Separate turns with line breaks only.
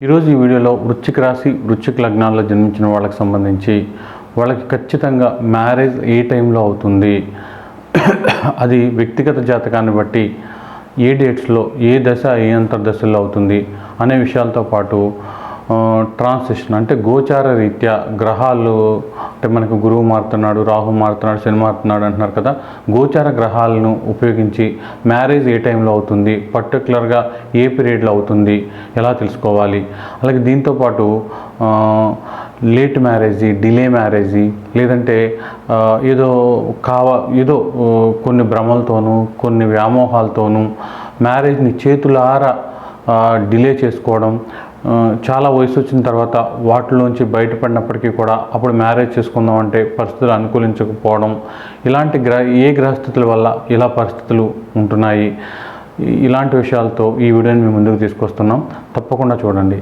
ఈరోజు ఈ వీడియోలో వృశ్చిక రాశి వృశ్చిక లగ్నాల్లో జన్మించిన వాళ్ళకి సంబంధించి వాళ్ళకి ఖచ్చితంగా మ్యారేజ్ ఏ టైంలో అవుతుంది, అది వ్యక్తిగత జాతకాన్ని బట్టి ఏ డేట్స్లో ఏ దశ ఏ అంతర్దశల్లో అవుతుంది అనే విషయాలతో పాటు ట్రాన్సిషన్ అంటే గోచార రీత్యా గ్రహాలు అంటే మనకు గురువు మారుతున్నాడు, రాహు మారుతున్నాడు, శని మారుతున్నాడు అంటున్నారు కదా. గోచార గ్రహాలను ఉపయోగించి మ్యారేజ్ ఏ టైంలో అవుతుంది, పర్టికులర్గా ఏ పీరియడ్లో అవుతుంది ఎలా తెలుసుకోవాలి. అలాగే దీంతోపాటు లేట్ మ్యారేజీ, డిలే మ్యారేజీ, లేదంటే ఏదో కొన్ని భ్రమలతోనూ కొన్ని వ్యామోహాలతోనూ మ్యారేజ్ని చేతులారా డిలే చేసుకోవడం, చాలా వయసు వచ్చిన తర్వాత వాటిలోంచి బయటపడినప్పటికీ కూడా అప్పుడు మ్యారేజ్ చేసుకుందాం అంటే పరిస్థితులు అనుకూలించకపోవడం, ఇలాంటి ఏ గ్రహస్థితుల వల్ల ఇలా పరిస్థితులు ఉంటున్నాయి, ఇలాంటి విషయాలతో ఈ వీడియోని మేము ముందుకు తీసుకొస్తున్నాం. తప్పకుండా చూడండి.